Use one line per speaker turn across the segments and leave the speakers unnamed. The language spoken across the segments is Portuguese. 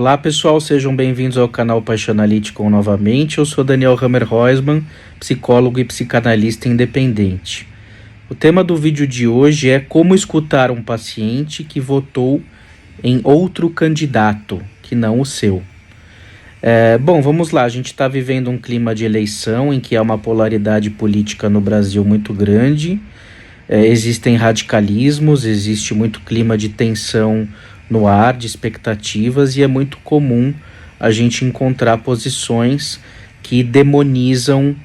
Olá pessoal, sejam bem-vindos ao canal Paixão Analítico novamente. Eu sou Daniel Hammer-Roisman, psicólogo e psicanalista independente. O tema do vídeo de hoje é como escutar um paciente que votou em outro candidato, que não o seu. Bom, vamos lá, a gente está vivendo um clima de eleição em que há uma polaridade política no Brasil muito grande. Existem radicalismos, existe muito clima de tensão no ar, de expectativas, e é muito comum a gente encontrar posições que demonizam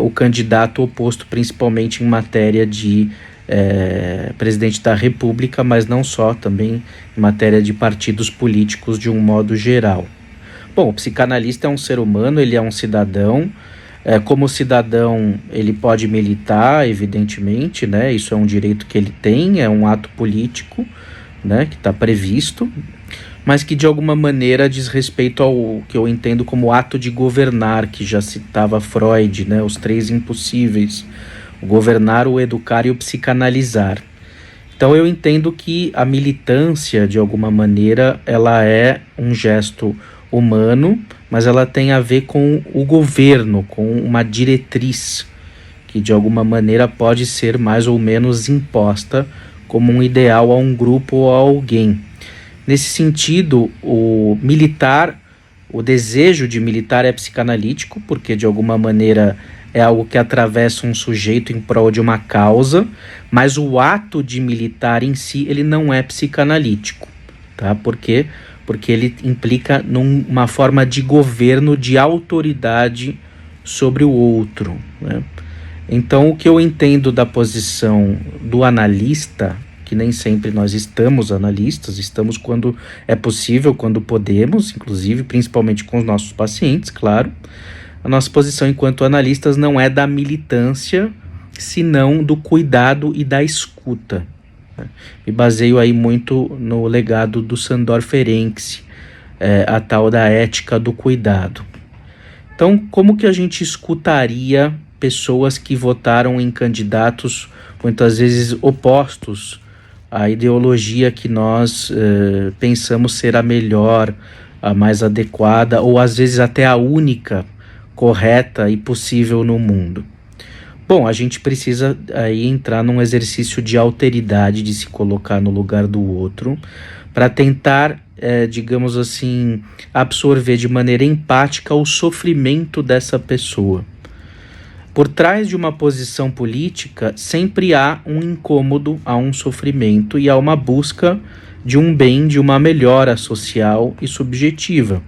o candidato oposto, principalmente em matéria de presidente da República, mas não só, também em matéria de partidos políticos de um modo geral. Bom, o psicanalista é um ser humano, ele é um cidadão. Como cidadão, ele pode militar, evidentemente, né? Isso é um direito que ele tem, é um ato político, né? Que está previsto, mas que de alguma maneira diz respeito ao que eu entendo como ato de governar, que já citava Freud, né? Os três impossíveis: o governar, o educar e o psicanalizar. Então eu entendo que a militância, de alguma maneira, ela é um gesto humano, mas ela tem a ver com o governo, com uma diretriz que de alguma maneira pode ser mais ou menos imposta como um ideal a um grupo ou a alguém. Nesse sentido, o desejo de militar é psicanalítico, porque de alguma maneira é algo que atravessa um sujeito em prol de uma causa, mas o ato de militar em si, ele não é psicanalítico, tá? Por quê? Porque ele implica numa forma de governo, de autoridade sobre o outro, né? Então, o que eu entendo da posição do analista, que nem sempre nós estamos analistas, estamos quando é possível, quando podemos, inclusive, principalmente com os nossos pacientes, claro. A nossa posição enquanto analistas não é da militância, senão do cuidado e da escuta. Me baseio aí muito no legado do Sándor Ferenczi, a tal da ética do cuidado. Então, como que a gente escutaria pessoas que votaram em candidatos muitas vezes opostos à ideologia que nós pensamos ser a melhor, a mais adequada, ou às vezes até a única, correta e possível no mundo? Bom, a gente precisa aí entrar num exercício de alteridade, de se colocar no lugar do outro, para tentar, digamos assim, absorver de maneira empática o sofrimento dessa pessoa. Por trás de uma posição política, sempre há um incômodo, há um sofrimento e há uma busca de um bem, de uma melhora social e subjetiva.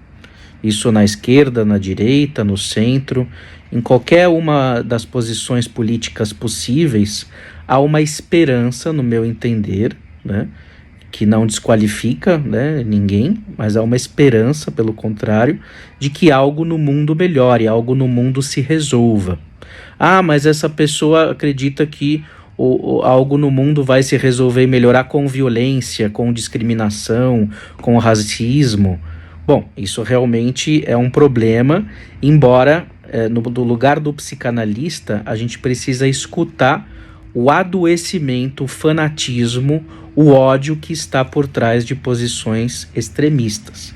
Isso na esquerda, na direita, no centro, em qualquer uma das posições políticas possíveis, há uma esperança, no meu entender, né, que não desqualifica, né, ninguém, mas há uma esperança, pelo contrário, de que algo no mundo melhore, algo no mundo se resolva. Ah, mas essa pessoa acredita que algo no mundo vai se resolver e melhorar com violência, com discriminação, com racismo. Bom, isso realmente é um problema, embora no lugar do psicanalista a gente precisa escutar o adoecimento, o fanatismo, o ódio que está por trás de posições extremistas.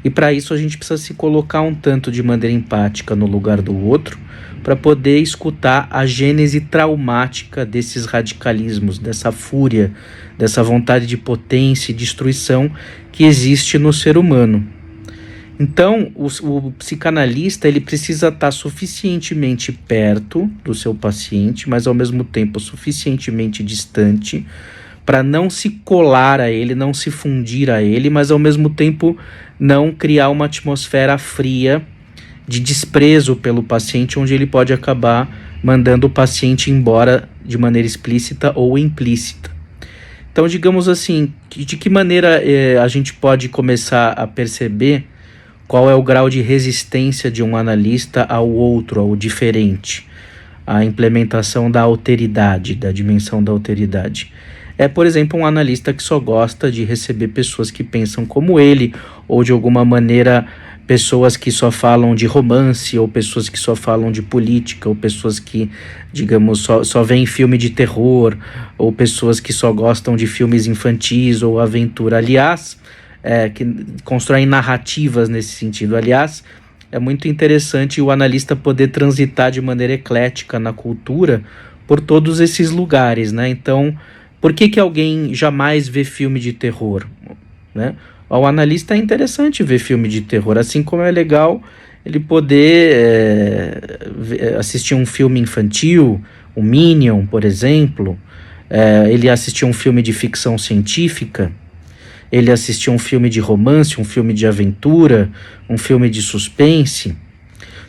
E para isso a gente precisa se colocar um tanto de maneira empática no lugar do outro, para poder escutar a gênese traumática desses radicalismos, dessa fúria, dessa vontade de potência e destruição que existe no ser humano. Então, o psicanalista ele precisa estar suficientemente perto do seu paciente, mas ao mesmo tempo suficientemente distante, para não se colar a ele, não se fundir a ele, mas ao mesmo tempo não criar uma atmosfera fria de desprezo pelo paciente, onde ele pode acabar mandando o paciente embora de maneira explícita ou implícita. Então, digamos assim, de que maneira a gente pode começar a perceber qual é o grau de resistência de um analista ao outro, ao diferente, à implementação da alteridade, da dimensão da alteridade? Por exemplo, um analista que só gosta de receber pessoas que pensam como ele, ou de alguma maneira pessoas que só falam de romance, ou pessoas que só falam de política, ou pessoas que, digamos, só veem filme de terror, ou pessoas que só gostam de filmes infantis ou aventura. Aliás, que constroem narrativas nesse sentido. Aliás, é muito interessante o analista poder transitar de maneira eclética na cultura por todos esses lugares, né? Então, por que alguém jamais vê filme de terror, né? Ao analista é interessante ver filme de terror, assim como é legal ele poder assistir um filme infantil, o Minion, por exemplo, ele assistir um filme de ficção científica, ele assistir um filme de romance, um filme de aventura, um filme de suspense,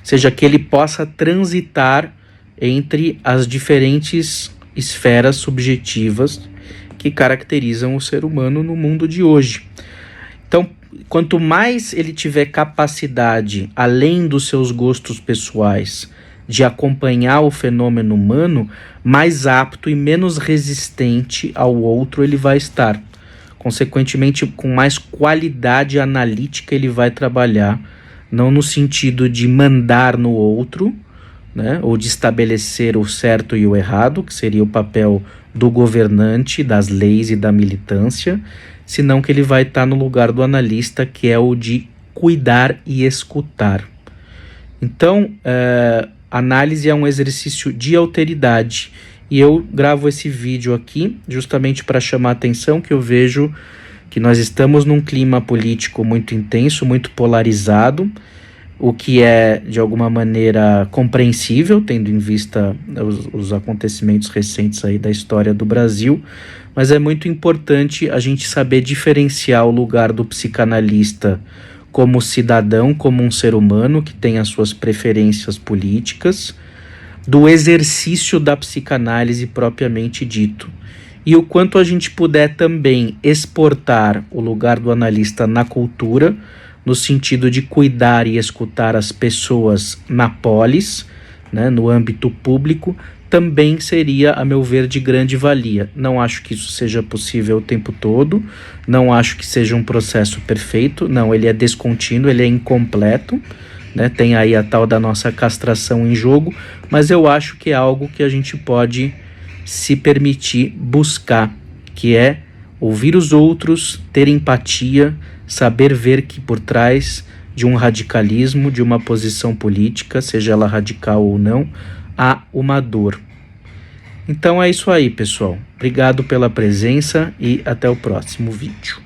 seja que ele possa transitar entre as diferentes esferas subjetivas que caracterizam o ser humano no mundo de hoje. Então, quanto mais ele tiver capacidade, além dos seus gostos pessoais, de acompanhar o fenômeno humano, mais apto e menos resistente ao outro ele vai estar. Consequentemente, com mais qualidade analítica ele vai trabalhar, não no sentido de mandar no outro, né, ou de estabelecer o certo e o errado, que seria o papel do governante, das leis e da militância, senão que ele vai estar no lugar do analista, que é o de cuidar e escutar. Então, análise é um exercício de alteridade, e eu gravo esse vídeo aqui justamente para chamar a atenção que eu vejo que nós estamos num clima político muito intenso, muito polarizado, o que é de alguma maneira compreensível, tendo em vista os acontecimentos recentes aí da história do Brasil, mas é muito importante a gente saber diferenciar o lugar do psicanalista como cidadão, como um ser humano que tem as suas preferências políticas, do exercício da psicanálise propriamente dito. E o quanto a gente puder também exportar o lugar do analista na cultura, no sentido de cuidar e escutar as pessoas na polis, né, no âmbito público, também seria, a meu ver, de grande valia. Não acho que isso seja possível o tempo todo, não acho que seja um processo perfeito, não, ele é descontínuo, ele é incompleto, né, tem aí a tal da nossa castração em jogo, mas eu acho que é algo que a gente pode se permitir buscar, que é ouvir os outros, ter empatia, saber ver que por trás de um radicalismo, de uma posição política, seja ela radical ou não, há uma dor. Então é isso aí, pessoal. Obrigado pela presença e até o próximo vídeo.